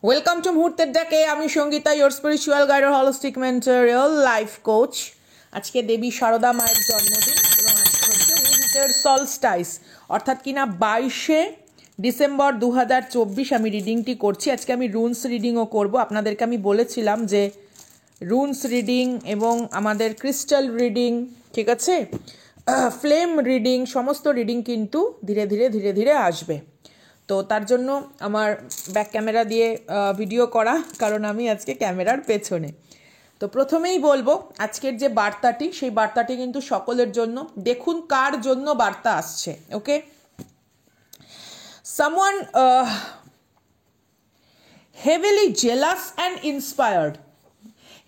Welcome to মুহূর্তের ডাকে। আমি সঙ্গীতা, ইয়োর স্পিরিচুয়াল গাইড আর holistic mentor, real life coach. আজকে দেবী শারদা মায়ের জন্মদিন এবং আজকে হচ্ছে উইন্টার সলস্টাইস, অর্থাৎ কিনা 22শে ডিসেম্বর 2024 আমি রিডিংটি করছি। আজকে আমি রুনস রিডিংও করব। আপনাদেরকে আমি বলেছিলাম যে রুনস রিডিং এবং আমাদের ক্রিস্টাল রিডিং, ঠিক আছে, ফ্লেম রিডিং, সমস্ত রিডিং কিন্তু ধীরে ধীরে আসবে। তো তার জন্য আমার ব্যাক ক্যামেরা দিয়ে ভিডিও করা, কারণ আমি আজকে ক্যামেরার পেছনে। তো প্রথমেই বলবো আজকের যে বার্তাটি, সেই বার্তাটি কিন্তু সকলের জন্য। দেখুন কার জন্য বার্তা আসছে। Okay, someone heavily jealous and inspired.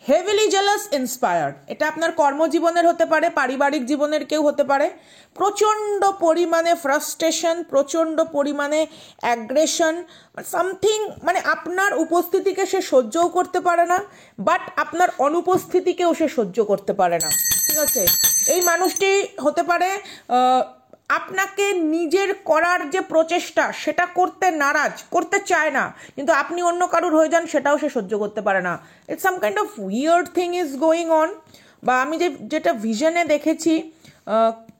Heavily jealous inspired, এটা আপনার কর্মজীবনের হতে পারে, পারিবারিক জীবনের কেউ হতে পারে। প্রচণ্ড পরিমাণে ফ্রাস্ট্রেশন, প্রচণ্ড পরিমাণে অ্যাগ্রেশন, সামথিং, মানে আপনার উপস্থিতিকে সে সহ্যও করতে পারে না, বাট আপনার অনুপস্থিতিকেও সে সহ্য করতে পারে না, ঠিক আছে। এই মানুষটি হতে পারে আপনাকে নিজের করার যে প্রচেষ্টা সেটা করতে নারাজ, করতে চায় না, কিন্তু আপনি অন্য কারুর হয়ে যান, সেটাও সে সহ্য করতে পারে না। It's some kind of weird thing is going on. বা আমি যেটা ভিশনে দেখেছি,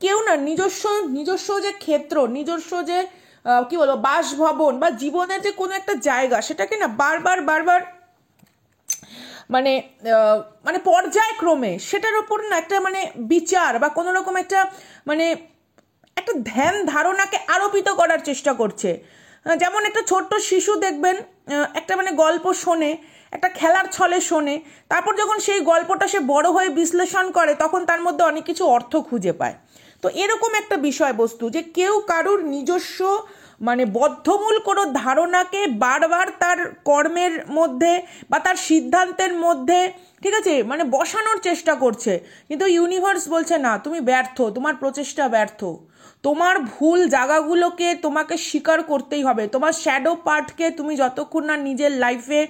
কেউ না নিজস্ব যে ক্ষেত্র, নিজস্ব যে কি বলবো বাসভবন বা জীবনের যে কোনো একটা জায়গা, সেটাকে না বারবার মানে পর্যায়ক্রমে সেটার ওপর না একটা মানে বিচার বা কোনো রকম একটা একটা ধ্যান ধারণাকে আরোপিত করার চেষ্টা করছে। যেমন একটা ছোট্ট শিশু দেখবেন, একটা গল্প শোনে, একটা খেলার ছলে শোনে, তারপর যখন সেই গল্পটা সে বড় হয়ে বিশ্লেষণ করে, তখন তার মধ্যে অনেক কিছু অর্থ খুঁজে পায়। তো এরকম একটা বিষয়বস্তু যে কেউ কারুর নিজস্ব বদ্ধমূল কোনো ধারণাকে বারবার তার কর্মের মধ্যে বা তার সিদ্ধান্তের মধ্যে, ঠিক আছে, বসানোর চেষ্টা করছে, কিন্তু ইউনিভার্স বলছে না, তুমি ব্যর্থ, তোমার প্রচেষ্টা ব্যর্থ। তোমার ভুল জায়গাগুলোকে তোমাকে স্বীকার করতেই হবে। তোমার শ্যাডো পার্টকে তুমি যতক্ষণ না নিজের লাইফে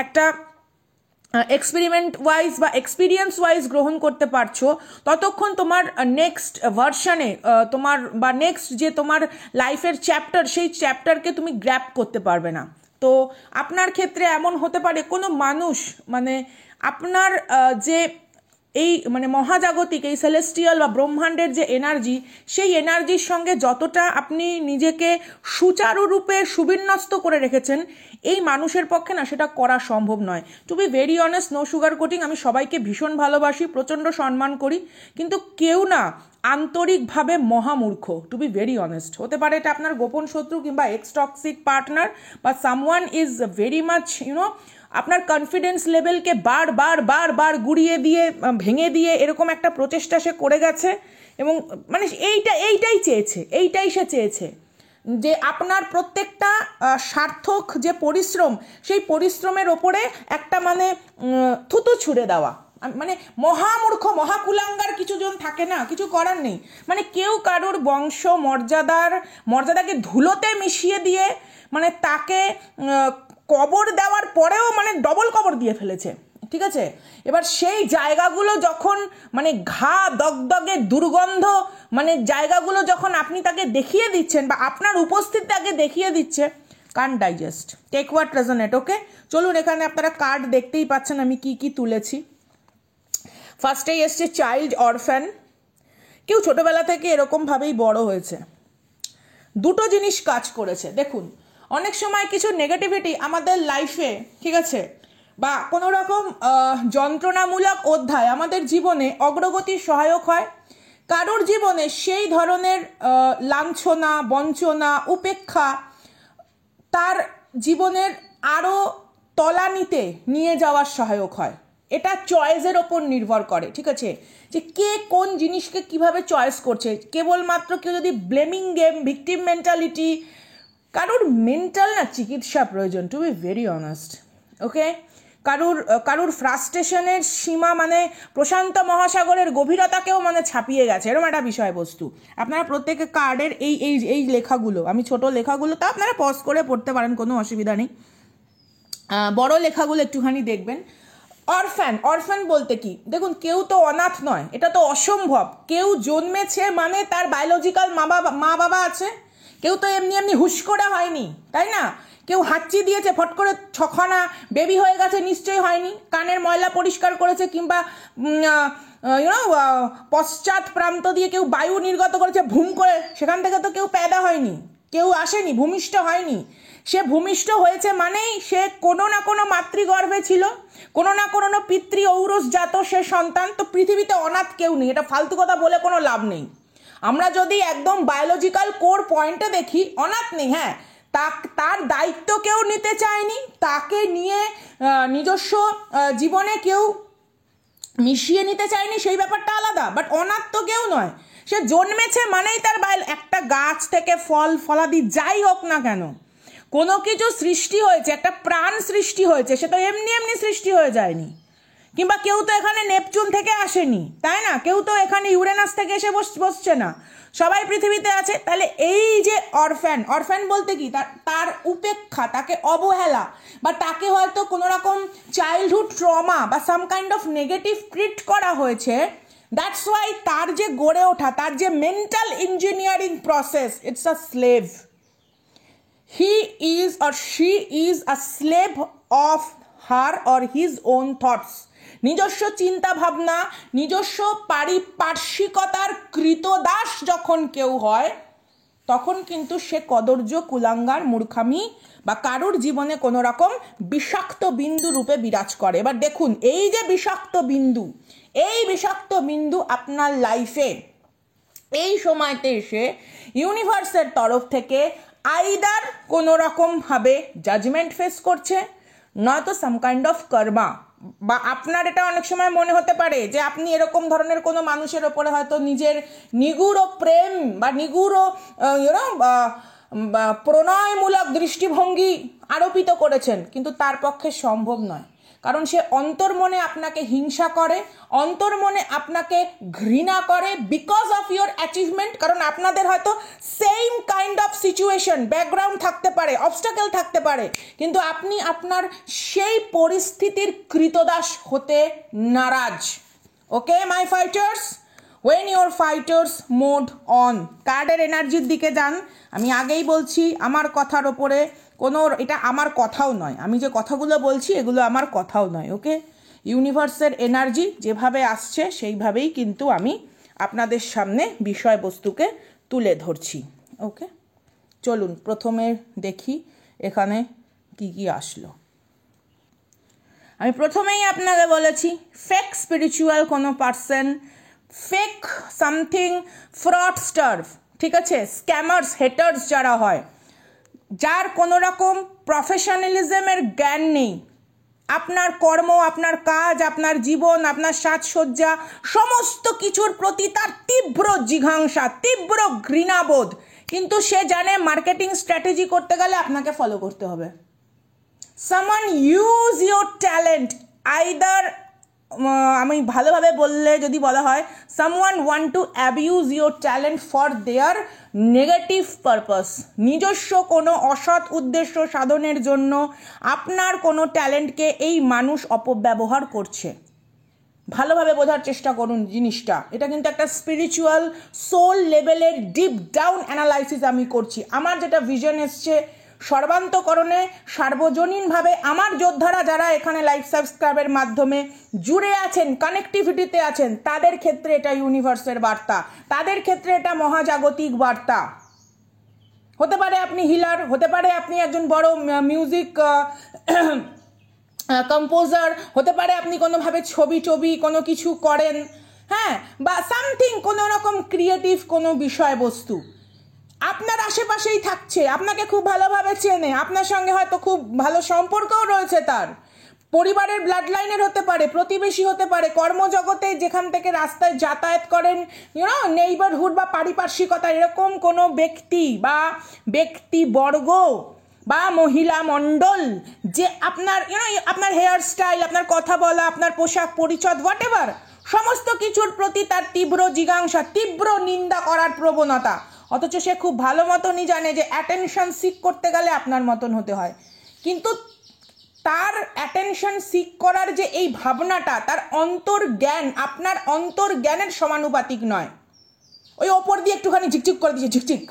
একটা এক্সপেরিমেন্ট ওয়াইজ বা এক্সপিরিয়েন্স ওয়াইজ গ্রহণ করতে পারছো, ততক্ষণ তোমার নেক্সট ভার্সনে তোমার বা নেক্সট যে তোমার লাইফের চ্যাপ্টার, সেই চ্যাপ্টারকে তুমি গ্র্যাব করতে পারবে না। তো আপনার ক্ষেত্রে এমন হতে পারে কোনো মানুষ আপনার যে এই মহাজাগতিক, এই সেলেস্টিয়াল বা ব্রহ্মাণ্ডের যে এনার্জি, সেই এনার্জির সঙ্গে যতটা আপনি নিজেকে সুচারুরূপে সুবিন্যস্ত করে রেখেছেন, এই মানুষের পক্ষে না সেটা করা সম্ভব নয়। To be very honest, no sugar coating, আমি সবাইকে ভীষণ ভালোবাসি, প্রচণ্ড সম্মান করি, কিন্তু কেউ না আন্তরিকভাবে মহামূর্খ। টু বি ভেরি অনেস্ট, হতে পারে এটা আপনার গোপন শত্রু কিংবা এক্স টক্সিক পার্টনার, বা সামওয়ান ইজ ভেরি মাচ আপনার কনফিডেন্স লেভেলকে বার গুড়িয়ে দিয়ে, ভেঙে দিয়ে এরকম একটা প্রচেষ্টা সে করে গেছে, এবং এইটাই সে চেয়েছে যে আপনার প্রত্যেকটা সার্থক যে পরিশ্রম, সেই পরিশ্রমের ওপরে একটা থুতু ছুঁড়ে দেওয়া। মহামূর্খ, মহাকুলাঙ্গার কিছু জন থাকে না, কিছু করার নেই, কেউ কারোর বংশ মর্যাদাকে ধুলোতে মিশিয়ে দিয়ে তাকে কবর দেওয়ার পরেও ডবল কবর দিয়ে ফেলেছে, ঠিক আছে। এবার সেই জায়গাগুলো যখন ঘা দগদগে দুর্গন্ধ জায়গাগুলো যখন আপনি তাকে দেখিয়ে দিচ্ছেন বা আপনার উপস্থিতি তাকে দেখিয়ে দিচ্ছে, কান ডাইজেস্ট, টেক হোয়াট রেজনেট। ওকে, চলুন, এখানে আপনারা কার্ড দেখতেই পাচ্ছেন আমি কি তুলেছি। ফার্স্টেই এসছে চাইল্ড অরফ্যান। কেউ ছোটবেলা থেকে এরকমভাবেই বড় হয়েছে। দুটো জিনিস কাজ করেছে। দেখুন, অনেক সময় কিছু নেগেটিভিটি আমাদের লাইফে, ঠিক আছে, বা কোনো রকম যন্ত্রণামূলক অধ্যায় আমাদের জীবনে অগ্রগতির সহায়ক হয়। কারোর জীবনে সেই ধরনের লাঞ্ছনা, বঞ্চনা, উপেক্ষা তার জীবনের আরও তলানিতে নিয়ে যাওয়ার সহায়ক হয়। এটা চয়েসের ওপর নির্ভর করে, ঠিক আছে, যে কে কোন জিনিসকে কিভাবে চয়েস করছে। কেবলমাত্র কেউ যদি ব্লেমিং গেম, ভিকটিম মেন্টালিটি, কারোর মেন্টাল চিকিৎসা প্রয়োজন, টু বি ভেরি অনেস্ট। ওকে, কারুর ফ্রাস্ট্রেশনের সীমা প্রশান্ত মহাসাগরের গভীরতাকেও ছাপিয়ে গেছে, এরকম একটা বিষয়বস্তু। আপনারা প্রত্যেকে কার্ডের এই লেখাগুলো, আমি ছোট লেখাগুলো তো আপনারা পজ করে পড়তে পারেন, কোনো অসুবিধা নেই, বড় লেখাগুলো একটুখানি দেখবেন। অরফ্যান বলতে কি, দেখুন, কেউ তো অনাথ নয়, এটা তো অসম্ভব। কেউ জন্মেছে তার বায়োলজিক্যাল মা বাবা আছে, কেউ তো এমনি এমনি হুশ করে হয়নি, তাই না? কেউ হাঁচি দিয়েছে ফট করে 6খানা বেবি হয়ে গেছে নিশ্চয়ই হয়নি। কানের ময়লা পরিষ্কার করেছে কিংবা পশ্চাৎ প্রান্ত দিয়ে কেউ বায়ু নির্গত করেছে ভুম করে, সেখান থেকে তো কেউ প্যাদা হয়নি, কেউ আসেনি, ভূমিষ্ঠ হয়নি। সে ভূমিষ্ঠ হয়েছে মানেই সে কোনো না কোনো মাতৃগর্ভে ছিল, কোনো না কোনো পিতৃ ঔরস জাত সে সন্তান। তো পৃথিবীতে অনাথ কেউ নেই, এটা ফালতু কথা বলে কোনো লাভ নেই। আমরা যদি একদম বায়োলজিক্যাল কোর পয়েন্টে দেখি, অনাথ নেই। হ্যাঁ, তার দায়িত্ব কেউ নিতে চায়নি, তাকে নিয়ে নিজস্ব জীবনে কেউ মিশিয়ে নিতে চায়নি, সেই ব্যাপারটা আলাদা। বাট অনাথ তো কেউ নয়, সে জন্মেছে মানেই তার একটা গাছ থেকে ফল ফলাদি যাই হোক না কেন, কোনো কিছু সৃষ্টি হয়েছে, একটা প্রাণ সৃষ্টি হয়েছে, সে তো এমনি এমনি সৃষ্টি হয়ে যায়নি। কিংবা কেউ তো এখানে নেপচুন থেকে আসেনি, তাই না? কেউ তো এখানে ইউরেনাস থেকে এসে বসছে না, সবাই পৃথিবীতে আছে। তাহলে এই যে অরফ্যান বলতে কি, তার উপেক্ষা, তাকে অবহেলা, বা তাকে হয়তো কোনো রকম চাইল্ডহুড ট্রমা বা some kind of negative treat করা হয়েছে। দ্যাটস ওয়াই তার যে গড়ে ওঠা, তার যে mental engineering process, it's a slave. He is or she is a slave of her or his own thoughts. নিজস্ব চিন্তা ভাবনা, নিজস্ব পারিপার্শ্বিকতার কৃতদাস যখন কেউ হয়, তখন কিন্তু সে কদর্য, কুলাঙ্গার, মূর্খামি বা কারুর জীবনে কোনো রকম বিষাক্ত বিন্দু রূপে বিরাজ করে। এবার দেখুন, এই যে বিষাক্ত বিন্দু, এই বিষাক্ত বিন্দু আপনার লাইফে এই সময়তে এসে ইউনিভার্সের তরফ থেকে আইদার কোনো রকমভাবে জাজমেন্ট ফেস করছে, নয়তো সাম কাইন্ড অফ কর্মা। বা আপনার এটা অনেক সময় মনে হতে পারে যে আপনি এরকম ধরনের কোনো মানুষের ওপরে হয়তো নিজের নিগুড় প্রেম বা নিগুড় প্রণয়মূলক দৃষ্টিভঙ্গি আরোপিত করেছেন, কিন্তু তার পক্ষে সম্ভব নয়। কারণ সে অন্তর্মনে আপনাকে হিংসা করে, অন্তর্মনে আপনাকে ঘৃণা করে বিকজ অফ ইয়োর অ্যাচিভমেন্ট। কারণ আপনাদের হয়তো same kind of situation, background থাকতে পারে, অবস্টাকেল থাকতে পারে, কিন্তু আপনি আপনার সেই পরিস্থিতির কৃতদাস হতে নারাজ। Okay my fighters, when your fighters mode on, কার্ডের এনার্জির দিকে যান। আমি আগেই বলছি, আমার কথার ওপরে কোনো, এটা আমার কথাও নয়, আমি যে কথাগুলো বলছি এগুলো আমার কথাও নয়। ওকে, ইউনিভার্সের এনার্জি যেভাবে আসছে সেইভাবেই কিন্তু আমি আপনাদের সামনে বিষয়বস্তুকে তুলে ধরছি। ওকে, চলুন প্রথমে দেখি এখানে কি কি আসলো। আমি প্রথমেই আপনাকে বলেছি, ফেক স্পিরিচুয়াল কোনো পার্সন, ফেক সামথিং, ফ্রডস্টার, ঠিক আছে, স্ক্যামার্স, হেটার্স যারা হয়, যার কোনো রকম প্রফেশনালিজমের জ্ঞান নেই, আপনার কর্ম, আপনার কাজ, আপনার জীবন, আপনার সাজসজ্জা, সমস্ত কিছুর প্রতি তার তীব্র জিঘাংসা, তীব্র ঘৃণাবোধ, কিন্তু সে জানে মার্কেটিং স্ট্র্যাটেজি করতে গেলে আপনাকে ফলো করতে হবে। someone use your talent, either আমি ভালোভাবে বললে যদি বলা হয়, someone want to abuse your talent for their negative purpose, নিজস্ব কোনো অসৎ উদ্দেশ্য সাধনের জন্য আপনার কোনো ট্যালেন্টকে এই মানুষ অপব্যবহার করছে। ভালোভাবে বোঝার চেষ্টা করুন জিনিসটা, এটা কিন্তু একটা স্পিরিচুয়াল সোল লেভেলের ডিপ ডাউন অ্যানালাইসিস আমি করছি। আমার যেটা ভিশন এসছে সর্বান্তকরণে, সার্বজনীনভাবে আমার যোদ্ধারা যারা এখানে লাইভ সাবস্ক্রাইবের মাধ্যমে জুড়ে আছেন, কানেক্টিভিটিতে আছেন, তাদের ক্ষেত্রে এটা ইউনিভার্সের বার্তা, তাদের ক্ষেত্রে এটা মহাজাগতিক বার্তা। হতে পারে আপনি হিলার, হতে পারে আপনি একজন বড় মিউজিক কম্পোজার, হতে পারে আপনি কোনোভাবে ছবি কোনো কিছু করেন, হ্যাঁ, বা সামথিং কোনো রকম ক্রিয়েটিভ কোনো বিষয়বস্তু আপনার আশেপাশেই থাকছে, আপনাকে খুব ভালোভাবে চেনে, আপনার সঙ্গে হয়তো খুব ভালো সম্পর্কও রয়েছে, তার পরিবারের ব্লাড লাইনের হতে পারে, প্রতিবেশী হতে পারে, কর্মজগতে যেখান থেকে রাস্তায় যাতায়াত করেন, নেইবারহুড বা পারিপার্শ্বিকতা, এরকম কোনো ব্যক্তি বা ব্যক্তিবর্গ বা মহিলা মণ্ডল যে আপনার আপনার হেয়ার স্টাইল, আপনার কথা বলা, আপনার পোশাক পরিচ্ছদ, হোয়াট এভার, সমস্ত কিছুর প্রতি তার তীব্র জিজ্ঞাসা, তীব্র নিন্দা করার প্রবণতা, অথচ সে খুব ভালো মতনই জানে যে অ্যাটেনশন সিক করতে গেলে আপনার মতন হতে হয়, কিন্তু তার অ্যাটেনশন সিক করার যে এই ভাবনাটা, তার অন্তর্জ্ঞান আপনার অন্তর্জ্ঞানের সমানুপাতিক নয়। ওই ওপর দিয়ে একটুখানি ঝিকঝিক করে দিয়েছে, ঝিকঝিক,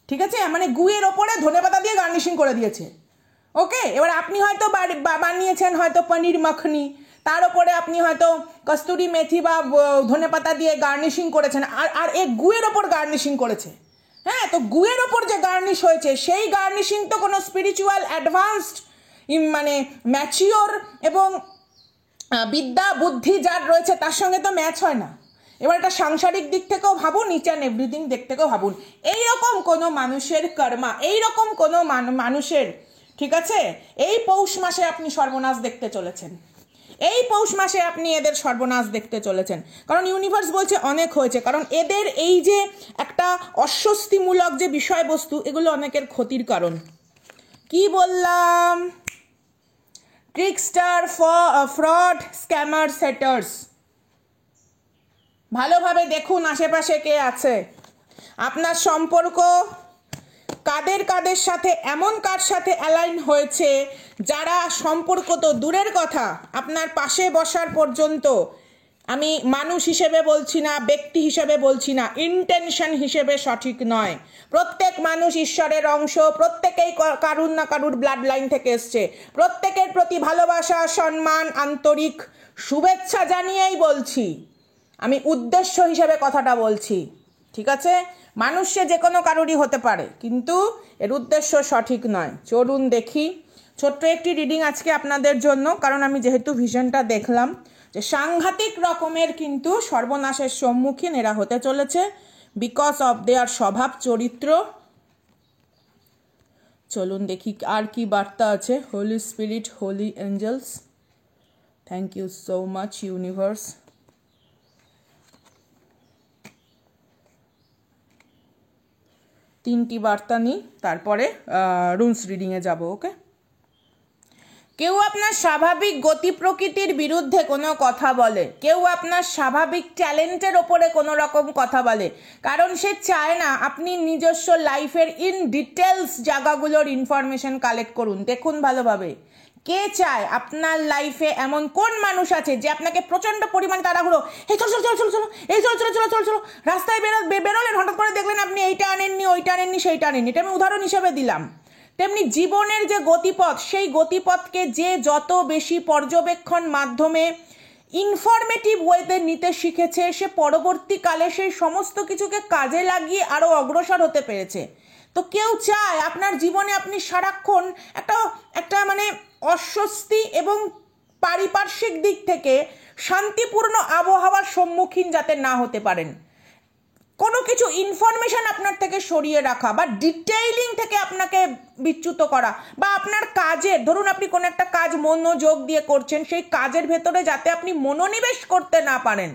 ঠিক আছে, মানে গুয়ের ওপরে ধনেপাতা দিয়ে গার্নিশিং করে দিয়েছে। ওকে, এবার আপনি হয়তো বানিয়েছেন হয়তো পনির মাখনি, তার উপরে আপনি হয়তো কস্তুরি মেথি বা ধনেপাতা দিয়ে গার্নিশিং করেছেন, আর এ গুয়ের ওপর গার্নিশিং করেছে। হ্যাঁ, তো গুয়ের ওপর যে গার্নিশ হয়েছে সেই গার্নিশিং তো কোনো স্পিরিচুয়াল অ্যাডভান্সড মানে ম্যাচিওর এবং বিদ্যা বুদ্ধি যার রয়েছে তার সঙ্গে তো ম্যাচ হয় না। এবার এটা সাংসারিক দিক থেকেও ভাবুন, ইচ অ্যান্ড এভরিথিং দিক থেকেও ভাবুন। এইরকম কোনো মানুষের কর্মা, এইরকম কোনো মানুষের, ঠিক আছে, এই পৌষ মাসে আপনি সর্বনাশ দেখতে চলেছেন। এই পৌষ মাসে আপনি এদের সর্বনাশ দেখতে চলেছেন, কারণ ইউনিভার্স বলছে অনেক হয়েছে। কারণ এদের এই যে একটা অস্বস্তিমূলক যে বিষয়বস্তু, এগুলো অনেকের ক্ষতির কারণ। কি বললাম? Trickster, fraud, scammer, সেটার্স। ভালোভাবে দেখুন আশেপাশে কে আছে। আপনার সম্পর্ক কাদের কাদের সাথে, এমন কার সাথে অ্যালাইন হয়েছে যারা সম্পর্ক তো দূরের কথা, আপনার পাশে বসার পর্যন্ত, আমি মানুষ হিসেবে বলছি না, ব্যক্তি হিসেবে বলছি না, ইন্টেনশন হিসেবে সঠিক নয়। প্রত্যেক মানুষ ঈশ্বরের অংশ, প্রত্যেকেই কারুর না কারুর ব্লাড লাইন থেকে এসছে। প্রত্যেকের প্রতি ভালোবাসা, সম্মান, আন্তরিক শুভেচ্ছা জানিয়েই বলছি, আমি উদ্দেশ্য হিসেবে কথাটা বলছি। ঠিক আছে, মানুষ সে যে কোনো কারুরই হতে পারে, কিন্তু এর উদ্দেশ্য সঠিক নয়। চলুন দেখি ছোট্ট একটি রিডিং আজকে আপনাদের জন্য, কারণ আমি যেহেতু ভিশনটা দেখলাম যে সাংঘাতিক রকমের কিন্তু সর্বনাশের সম্মুখীন এরা হতে চলেছে, বিকজ অফ দেয়ার স্বভাব চরিত্র। চলুন দেখি আর কি বার্তা আছে। Holy spirit, holy angels, thank you so much universe. তিনটি বার্তা নিই, তারপরে রুলস রিডিংয়ে যাব। ওকে, কেউ আপনার স্বাভাবিক গতি প্রকৃতির বিরুদ্ধে কোনো কথা বলে, কেউ আপনার স্বাভাবিক ট্যালেন্টের ওপরে কোনো রকম কথা বলে, কারণ সে চায় না আপনি নিজস্ব লাইফের ইন ডিটেলস জায়গাগুলোর ইনফরমেশন কালেক্ট করুন। দেখুন ভালোভাবে, কে চায় আপনার লাইফে এমন কোন মানুষ আছে যে আপনাকে প্রচণ্ড পরিমাণে তাড়াহুড়ো, এই চল চল চল চল চল, এই চল চল চল চল চল, রাস্তায় বেরোলেন, হঠাৎ করে দেখলেন আপনি এইটা আনেননি, ওইটা আনেননি, সেইটা আনেননি। এটা আমি উদাহরণ হিসেবে দিলাম। তেমনি জীবনের যে গতিপথ, সেই গতিপথকে যে যত বেশি পর্যবেক্ষণ মাধ্যমে ইনফরমেটিভ ওয়েতে নিতে শিখেছে, সে পরবর্তীকালে সেই সমস্ত কিছুকে কাজে লাগিয়ে আরও অগ্রসর হতে পেরেছে। তো কেউ চায় আপনার জীবনে আপনি সারাক্ষণ একটা মানে অস্বস্তি এবং পারিপার্শ্বিক দিক থেকে শান্তিপূর্ণ আবহাওয়ার সম্মুখীন যাতে না হতে পারেন। কোনো কিছু ইনফরমেশন আপনার থেকে সরিয়ে রাখা বা ডিটেইলিং থেকে আপনাকে বিচ্যুত করা, বা আপনার কাজের, ধরুন আপনি কোনো একটা কাজ মনোযোগ দিয়ে করছেন, সেই কাজের ভেতরে যাতে আপনি মনোনিবেশ করতে না পারেন,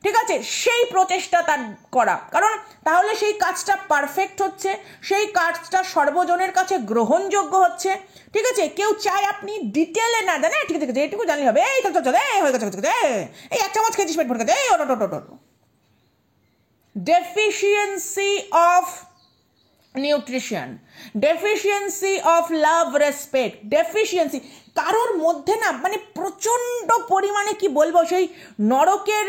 ঠিক আছে, সেই প্রচেষ্টা তার করা। কারণ তাহলে সেই কাজটা পারফেক্ট হচ্ছে, সেই কাজটা সর্বজনের কাছে গ্রহণযোগ্য হচ্ছে। ঠিক আছে, কেউ চায় আপনি ডিটেলে না জানে, ঠিক আছে এইটুকু জানলে হবে, এই চল চল, এই হয়ে গেছে, এই এক চামচ খেয়েছিস পেট ভরে গেছে, এই ওটো। Deficiency of nutrition, deficiency of love, respect, deficiency কারোর মধ্যে না মানে প্রচণ্ড পরিমাণে কি বলবো, সেই নরকের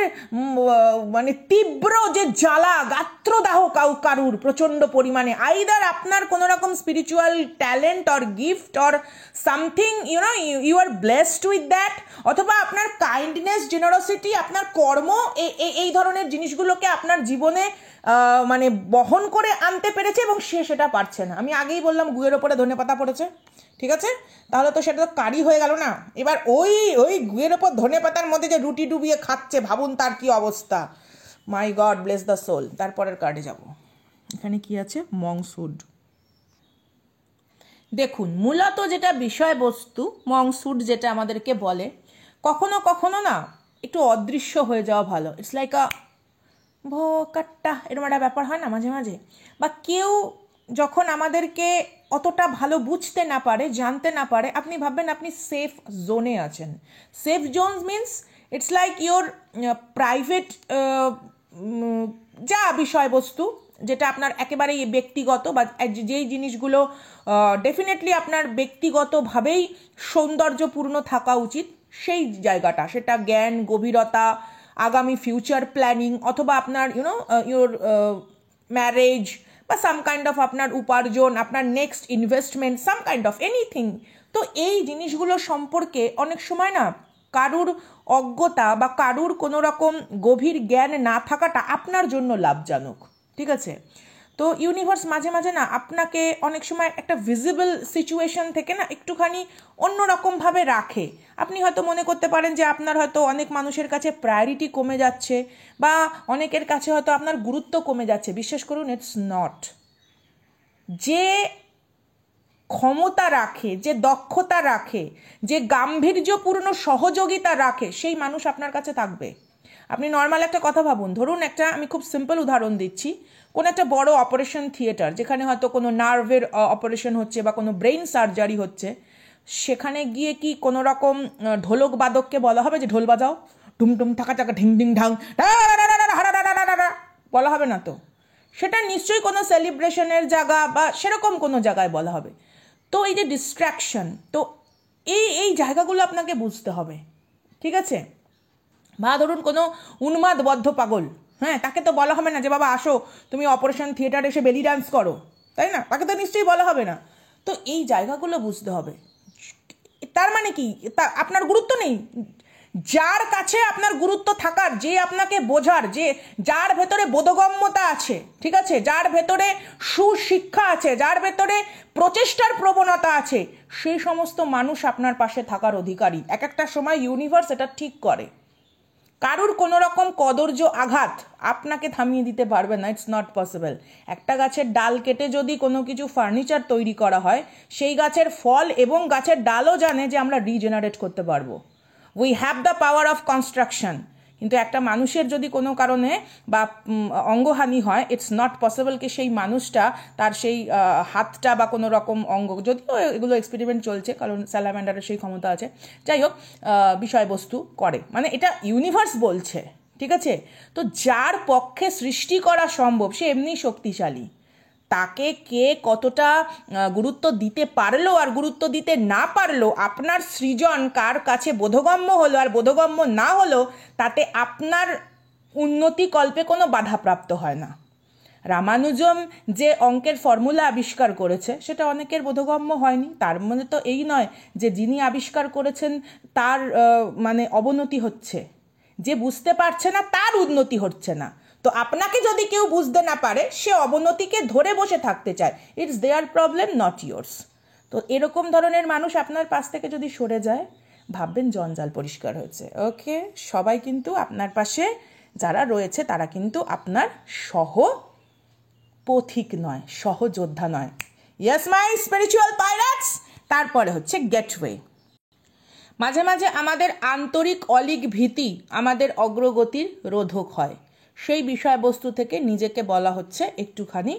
মানে তীব্র যে জ্বালা, গাত্রদাহ কারুর প্রচণ্ড পরিমাণে, আইদার আপনার কোনো রকম spiritual talent or gift or something you are blessed with that, অথবা আপনার কাইন্ডনেস, জেনারসিটি, আপনার কর্ম, এই ধরনের জিনিসগুলোকে আপনার জীবনে মানে বহন করে আনতে পেরেছে এবং সে সেটা পারছে না। আমি আগেই বললাম গুয়ের ওপরে ধনেপাতা পড়েছে, ঠিক আছে, তাহলে তো সেটা তো কারি হয়ে গেল না। এবার ওই গুয়ের ওপর ধনেপাতার মধ্যে যে রুটি ডুবিয়ে খাচ্ছে, ভাবুন তার কি অবস্থা। মাই গড ব্লেস দ্য সোল। তারপরের কার্ডে যাব। এখানে কি আছে? মংসুড। দেখুন, মূলত যেটা বিষয়বস্তু, মংসুড যেটা আমাদেরকে বলে, কখনো কখনো না একটু অদৃশ্য হয়ে যাওয়া ভালো। ইটস লাইক আ ভোকাট্টা, এরকম একটা ব্যাপার হয় না মাঝে মাঝে। বা কেউ যখন আমাদেরকে অতটা ভালো বুঝতে না পারে, জানতে না পারে, আপনি ভাববেন আপনি সেফ জোনে আছেন। Safe zone means it's like your private যা বিষয়বস্তু, যেটা আপনার একেবারেই ব্যক্তিগত, বা যেই জিনিসগুলো ডেফিনেটলি আপনার ব্যক্তিগতভাবেই সৌন্দর্যপূর্ণ থাকা উচিত, সেই জায়গাটা, সেটা জ্ঞান, গভীরতা, আগামী ফিউচার প্ল্যানিং, অথবা আপনার ইউর ম্যারেজ বা সাম কাইন্ড অফ আপনার উপার্জন, আপনার next investment, some kind of anything. তো এই জিনিসগুলো সম্পর্কে অনেক সময় না কারুর অজ্ঞতা বা কারুর কোনো রকম গভীর জ্ঞান না থাকাটা আপনার জন্য লাভজনক, ঠিক আছে? তো ইউনিভার্স মাঝে মাঝে না আপনাকে অনেক সময় একটা ভিজিবল সিচুয়েশন থেকে না একটুখানি অন্যরকমভাবে রাখে। আপনি হয়তো মনে করতে পারেন যে আপনার হয়তো অনেক মানুষের কাছে প্রায়োরিটি কমে যাচ্ছে বা অনেকের কাছে হয়তো আপনার গুরুত্ব কমে যাচ্ছে। বিশ্বাস করুন, ইটস নট। যে ক্ষমতা রাখে, যে দক্ষতা রাখে, যে গাম্ভীর্যপূর্ণ সহযোগিতা রাখে, সেই মানুষ আপনার কাছে থাকবে। আপনি নর্মাল একটা কথা ভাবুন, ধরুন একটা, আমি খুব সিম্পল উদাহরণ দিচ্ছি, কোনো একটা বড় অপারেশন থিয়েটার যেখানে হয়তো কোনো নার্ভের অপারেশন হচ্ছে বা কোনো ব্রেইন সার্জারি হচ্ছে, সেখানে গিয়ে কি কোনো রকম ঢোলক বাদককে বলা হবে যে ঢোল বাজাও, টুমটুম ঠাকা টাকা ঢিং ঢিং ঢাং, বলা হবে না তো। সেটা নিশ্চয়ই কোনো সেলিব্রেশনের জায়গা বা সেরকম কোনো জায়গায় বলা হবে। তো এই যে ডিস্ট্র্যাকশন, তো এই জায়গাগুলো আপনাকে বুঝতে হবে, ঠিক আছে? বা ধরুন কোনো উন্মাদ বদ্ধ পাগল, হ্যাঁ, তাকে তো বলা হবে না যে বাবা আসো তুমি অপারেশন থিয়েটারে এসে বেলি ডান্স করো, তাই না? তাকে তো নিশ্চয়ই বলা হবে না। তো এই জায়গাগুলো বুঝতে হবে। তার মানে কি আপনার গুরুত্ব নেই? যার কাছে আপনার গুরুত্ব থাকার, যে আপনাকে বোঝার, যে যার ভেতরে বোধগম্যতা আছে, ঠিক আছে, যার ভেতরে সুশিক্ষা আছে, যার ভেতরে প্রচেষ্টার প্রবণতা আছে, সেই সমস্ত মানুষ আপনার পাশে থাকার অধিকারী। এক একটা সময় ইউনিভার্স এটা ঠিক করে। কারুর কোনো রকম কদর্য আঘাত আপনাকে থামিয়ে দিতে পারবে না, ইটস নট পসিবল। একটা গাছের ডাল কেটে যদি কোনো কিছু ফার্নিচার তৈরি করা হয়, সেই গাছের ফল এবং গাছের ডালও জানে যে আমরা রিজেনারেট করতে পারবো। We have the power of construction. কিন্তু একটা মানুষের যদি কোনো কারণে বা অঙ্গহানি হয়, ইটস নট পসিবল কি সেই মানুষটা তার সেই হাতটা বা কোনো রকম অঙ্গ, যদিও এগুলো এক্সপেরিমেন্ট চলছে, কারণ স্যালামান্ডারের সেই ক্ষমতা আছে, যাই হোক, বিষয়বস্তু করে, মানে এটা ইউনিভার্স বলছে, ঠিক আছে? তো যার পক্ষে সৃষ্টি করা সম্ভব সে এমনি শক্তিশালী। তাকে কে কতটা গুরুত্ব দিতে পারলো আর গুরুত্ব দিতে না পারলো, আপনার সৃজন কার কাছে বোধগম্য হলো আর বোধগম্য না হলো, তাতে আপনার উন্নতি কল্পে কোনো বাধাপ্রাপ্ত হয় না। রামানুজম যে অঙ্কের ফর্মুলা আবিষ্কার করেছে সেটা অনেকের বোধগম্য হয়নি। তার মানে তো এই নয় যে যিনি আবিষ্কার করেছেন তার মানে অবনতি হচ্ছে, যে বুঝতে পারছে না তার উন্নতি হচ্ছে না। তো আপনাকে যদি কেউ বুঝতে না পারে, সে অবনতিকে ধরে বসে থাকতে চায়, it's their problem, not yours. তো এরকম ধরনের মানুষ আপনার পাশ থেকে যদি সরে যায়, ভাববেন জঞ্জাল পরিষ্কার হয়েছে। ওকে, সবাই কিন্তু আপনার পাশে যারা রয়েছে তারা কিন্তু আপনার পথিক নয়, সহযোদ্ধা নয়। Yes my spiritual pirates. তারপরে হচ্ছে গেটওয়ে। মাঝে মাঝে আমাদের আন্তরিক অলিক ভীতি আমাদের অগ্রগতির রোধক হয়। সেই বিষয়বস্তু থেকে নিজেকে বলা হচ্ছে একটুখানি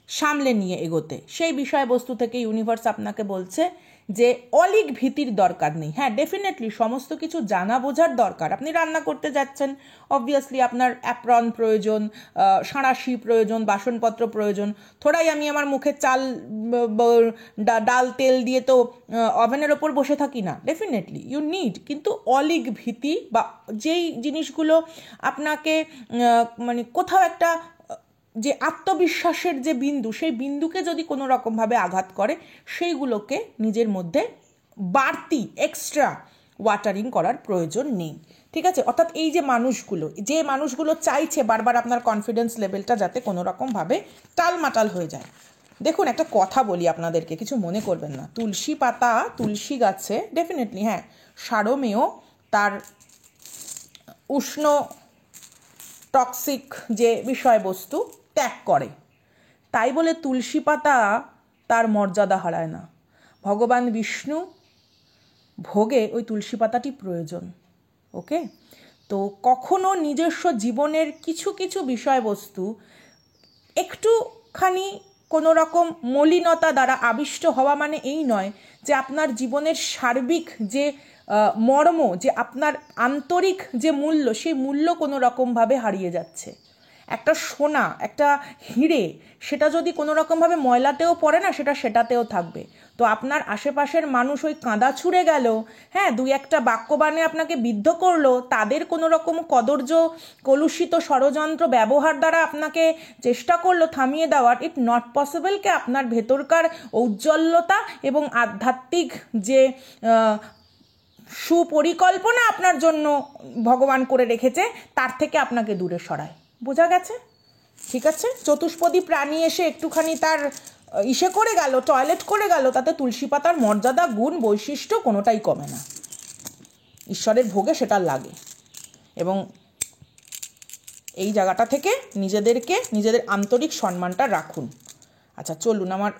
সামলে নিয়ে এগোতে। সেই বিষয়বস্তু থেকে ইউনিভার্স আপনাকে বলছে যে অলিক ভীতির দরকার নেই। হ্যাঁ, ডেফিনেটলি সমস্ত কিছু জানা বোঝার দরকার। আপনি রান্না করতে যাচ্ছেন, অবভিয়াসলি আপনার অ্যাপ্রন প্রয়োজন, সাঁড়াশি প্রয়োজন, বাসনপত্র প্রয়োজন। থোড়াই আমি আমার মুখে চাল ডাল তেল দিয়ে তো ওভেনের ওপর বসে থাকি না, ডেফিনেটলি ইউ নিড। কিন্তু অলিক ভীতি বা যেই জিনিসগুলো আপনাকে মানে কোথাও একটা যে আত্মবিশ্বাসের যে বিন্দু, সেই বিন্দুকে যদি কোনো রকমভাবে আঘাত করে, সেইগুলোকে নিজের মধ্যে বাড়তি এক্সট্রা ওয়াটারিং করার প্রয়োজন নেই, ঠিক আছে? অর্থাৎ এই যে মানুষগুলো চাইছে বারবার আপনার কনফিডেন্স লেভেলটা যাতে কোনো রকমভাবে টালমাটাল হয়ে যায়। দেখুন, একটা কথা বলি আপনাদেরকে, কিছু মনে করবেন না। তুলসী পাতা তুলসী গাছে ডেফিনেটলি, হ্যাঁ, সারমেয় তার উষ্ণ টক্সিক যে বিষয়বস্তু ত্যাগ করে, তাই বলে তুলসী পাতা তার মর্যাদা হারায় না। ভগবান বিষ্ণু ভোগে ওই তুলসী পাতাটি প্রয়োজন। ওকে, তো কখনো নিজস্ব জীবনের কিছু কিছু বিষয়বস্তু একটুখানি কোনো রকম মলিনতা দ্বারা আবিষ্ট হওয়া মানে এই নয় যে আপনার জীবনের সার্বিক যে মর্ম, যে আপনার আন্তরিক যে মূল্য, সেই মূল্য কোনো রকমভাবে হারিয়ে যাচ্ছে। একটা সোনা, একটা হিরে, সেটা যদি কোনো রকমভাবে ময়লাতেও পড়ে না, সেটাতেও থাকবে। তো আপনার আশেপাশের মানুষ ওই কাঁদা ছুঁড়ে গেল, হ্যাঁ, দুই একটা বাক্যবাণে আপনাকে বিদ্ধ করলো, তাদের কোনো রকম কদর্য কলুষিত ষড়যন্ত্র ব্যবহার দ্বারা আপনাকে চেষ্টা করলো থামিয়ে দেওয়ার, ইট নট পসিবলকে আপনার ভেতরকার ঔজ্জ্বল্যতা এবং আধ্যাত্মিক যে সুপরিকল্পনা আপনার জন্য ভগবান করে রেখেছে তার থেকে আপনাকে দূরে সরায়। বোঝা গেছে? ঠিক আছে, চতুষ্পদী প্রাণী এসে একটুখানি তার ইসে করে গেল, টয়লেট করে গেল, তাতে তুলসী পাতার মর্যাদা, গুণ, বৈশিষ্ট্য কোনোটাই কমে না, ঈশ্বরের ভোগে সেটা লাগে। এবং এই জায়গাটা থেকে নিজেদের আন্তরিক সম্মানটা রাখুন। আচ্ছা চলুন, আমার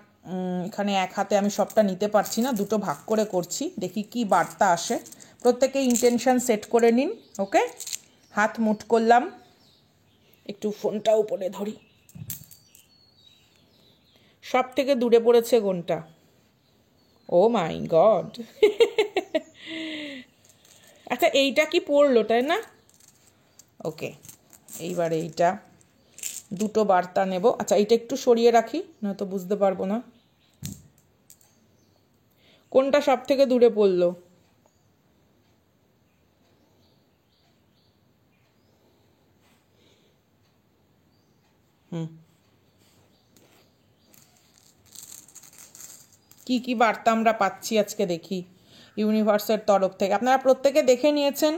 এখানে এক হাতে আমি সবটা নিতে পারছি না, দুটো ভাগ করে করছি, দেখি কি বার্তা আসে। প্রত্যেকে ইন্টেনশন সেট করে নিন। ওকে, হাত মুঠ করলাম, একটু ফোনটা উপরে ধরি। সব থেকে দূরে পড়েছে কোনটা? ও মাই গড। আচ্ছা এইটা কি পড়লো, তাই না? ওকে, এইবারে এইটা দুটো বার্তা নেব। আচ্ছা এইটা একটু সরিয়ে রাখি, নয়তো বুঝতে পারবো না কোনটা সব থেকে দূরে পড়লো। কি কি বার্তা আমরা পাচ্ছি আজকে দেখি ইউনিভার্সের তরফ থেকে। আপনারা প্রত্যেকে দেখে নিয়েছেন?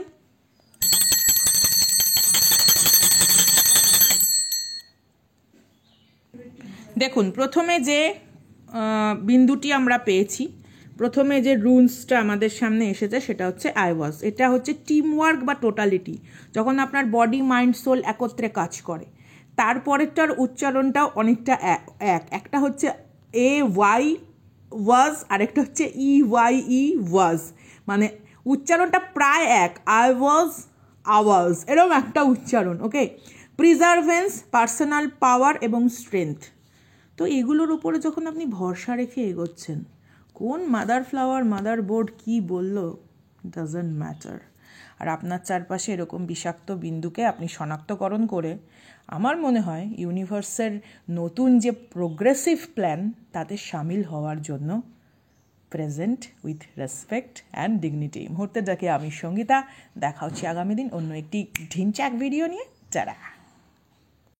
দেখুন, প্রথমে যে বিন্দুটি আমরা পেয়েছি, প্রথমে যে রুলসটা আমাদের সামনে এসেছে সেটা হচ্ছে আই ওয়াজ। এটা হচ্ছে টিম ওয়ার্ক বা টোটালিটি, যখন আপনার বডি, মাইন্ড, সোল একত্রে কাজ করে। তারপরেরটার উচ্চারণটাও অনেকটা একটা হচ্ছে এ ওয়াই ওয়াজ, আরেকটা হচ্ছে ই ওয়াই ই ওয়াজ, মানে উচ্চারণটা প্রায় এক, আই ওয়াজ, আওয়াজ, এরকম একটা উচ্চারণ। ওকে, প্রিজার্ভেন্স, পার্সোনাল পাওয়ার এবং স্ট্রেংথ। তো এগুলোর উপরে যখন আপনি ভরসা রেখে এগোচ্ছেন, কোন মাদার ফ্লাওয়ার, মাদার বোর্ড কী বললো, ডাজন্ট ম্যাটার। আর আপনার চারপাশে এরকম বিষাক্ত বিন্দুকে আপনি শনাক্তকরণ করে আমার মনে হয় ইউনিভার্সের নতুন যে প্রোগ্রেসিভ প্ল্যান তাতে সামিল হওয়ার জন্য present with respect and dignity. মুহূর্তে যাকে আমি সঙ্গীতা, দেখা হচ্ছে আগামী দিন অন্য একটি ঢিনচাক ভিডিও নিয়ে। যারা